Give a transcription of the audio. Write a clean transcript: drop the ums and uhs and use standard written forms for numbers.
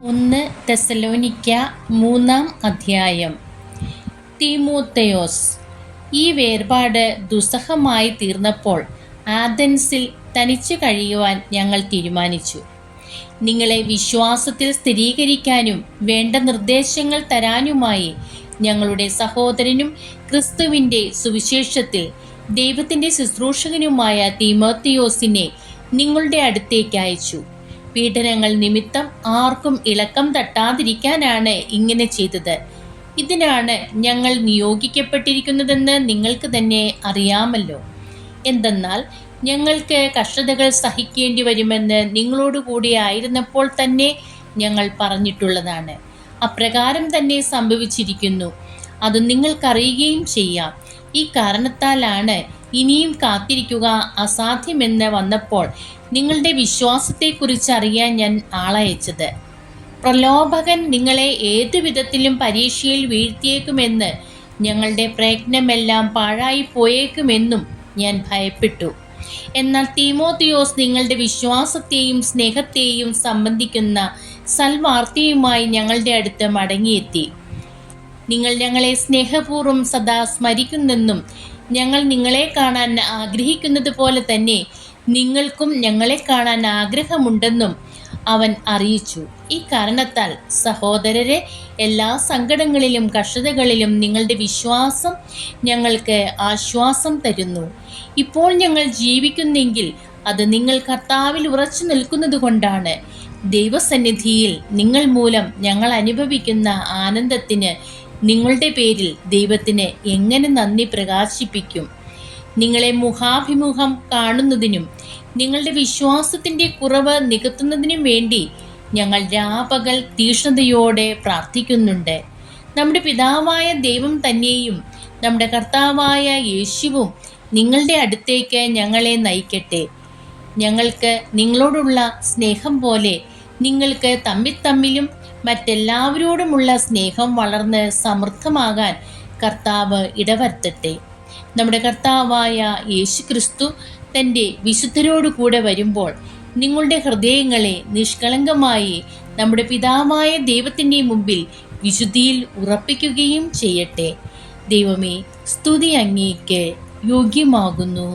1 തെസ്സലോനിക്ക 3-ാം അധ്യായം. തീമോത്തയോസ്. ഈ വേർപാട് ദുസ്സഹമായി തീർന്നപ്പോൾ ആഥൻസിൽ തനിച്ചു കഴിയുവാൻ ഞങ്ങൾ തീരുമാനിച്ചു. നിങ്ങളെ വിശ്വാസത്തിൽ സ്ഥിരീകരിക്കാനും വേണ്ട നിർദ്ദേശങ്ങൾ തരാനുമായി ഞങ്ങളുടെ സഹോദരനും ക്രിസ്തുവിൻ്റെ സുവിശേഷത്തിൽ ദൈവത്തിൻ്റെ ശുശ്രൂഷകനുമായ തീമോത്തയോസിനെ നിങ്ങളുടെ അടുത്തേക്ക് അയച്ചു. പീഡനങ്ങൾ നിമിത്തം ആർക്കും ഇളക്കം തട്ടാതിരിക്കാനാണ് ഇങ്ങനെ ചെയ്തത്. ഇതിനാണ് ഞങ്ങൾ നിയോഗിക്കപ്പെട്ടിരിക്കുന്നതെന്ന് നിങ്ങൾക്ക് തന്നെ അറിയാമല്ലോ. എന്തെന്നാൽ ഞങ്ങൾക്ക് കഷ്ടതകൾ സഹിക്കേണ്ടി വരുമെന്ന് നിങ്ങളോടുകൂടി ആയിരുന്നപ്പോൾ തന്നെ ഞങ്ങൾ പറഞ്ഞിട്ടുള്ളതാണ്. അപ്രകാരം തന്നെ സംഭവിച്ചിരിക്കുന്നു. അത് നിങ്ങൾക്കറിയുകയും ചെയ്യാം. ഈ കാരണത്താലാണ് ഇനിയും കാത്തിരിക്കുക അസാധ്യമെന്ന് വന്നപ്പോൾ നിങ്ങളുടെ വിശ്വാസത്തെക്കുറിച്ച് അറിയാൻ ഞാൻ ആളയച്ചത്. പ്രലോഭകൻ നിങ്ങളെ ഏതു വിധത്തിലും പരീക്ഷയിൽ വീഴ്ത്തിയേക്കുമെന്ന്, ഞങ്ങളുടെ പ്രയത്നമെല്ലാം പാഴായി പോയേക്കുമെന്നും ഞാൻ ഭയപ്പെട്ടു. എന്നാൽ തീമോത്തിയോസ് നിങ്ങളുടെ വിശ്വാസത്തെയും സ്നേഹത്തെയും സംബന്ധിക്കുന്ന സൽവാർത്തയുമായി ഞങ്ങളുടെ അടുത്ത് മടങ്ങിയെത്തി. നിങ്ങൾ ഞങ്ങളെ സ്നേഹപൂർവ്വം സദാ സ്മരിക്കുന്നെന്നും ഞങ്ങൾ നിങ്ങളെ കാണാൻ ആഗ്രഹിക്കുന്നത് പോലെ തന്നെ നിങ്ങൾക്കും ഞങ്ങളെ കാണാൻ ആഗ്രഹമുണ്ടെന്നും അവൻ അറിയിച്ചു. ഈ കാരണത്താൽ സഹോദരരെ, എല്ലാ സങ്കടങ്ങളിലും കഷ്ടതകളിലും നിങ്ങളുടെ വിശ്വാസം ഞങ്ങൾക്ക് ആശ്വാസം തരുന്നു. ഇപ്പോൾ ഞങ്ങൾ ജീവിക്കുന്നെങ്കിൽ അത് നിങ്ങൾ കർത്താവിൽ ഉറച്ചു നിൽക്കുന്നത് കൊണ്ടാണ്. ദൈവസന്നിധിയിൽ നിങ്ങൾ മൂലം ഞങ്ങൾ അനുഭവിക്കുന്ന ആനന്ദത്തിന് നിങ്ങളുടെ പേരിൽ ദൈവത്തിന് എങ്ങനെ നന്ദി പ്രകാശിപ്പിക്കും. നിങ്ങളെ മുഖാഭിമുഖം കാണുന്നതിനും നിങ്ങളുടെ വിശ്വാസത്തിൻ്റെ കുറവ് നികത്തുന്നതിനും വേണ്ടി ഞങ്ങൾ രാപകൽ തീക്ഷ്ണതയോടെ പ്രാർത്ഥിക്കുന്നുണ്ട്. നമ്മുടെ പിതാവായ ദൈവം തന്നെയും നമ്മുടെ കർത്താവായ യേശുവും നിങ്ങളുടെ അടുത്തേക്ക് ഞങ്ങളെ നയിക്കട്ടെ. ഞങ്ങൾക്ക് നിങ്ങളോടുള്ള സ്നേഹം പോലെ നിങ്ങൾക്ക് തമ്മിലും മറ്റെല്ലാവരോടുമുള്ള സ്നേഹം വളർന്ന് സമൃദ്ധമാകാൻ കർത്താവ് ഇടവരുത്തട്ടെ. നമ്മുടെ കർത്താവായ യേശു ക്രിസ്തു തൻ്റെ വിശുദ്ധരോടു കൂടെ വരുമ്പോൾ നിങ്ങളുടെ ഹൃദയങ്ങളെ നിഷ്കളങ്കമായി നമ്മുടെ പിതാവായ ദൈവത്തിൻ്റെ മുമ്പിൽ വിശുദ്ധിയിൽ ഉറപ്പിക്കുകയും ചെയ്യട്ടെ. ദൈവമേ, സ്തുതി അങ്ങേക്ക് യോഗ്യമാകുന്നു.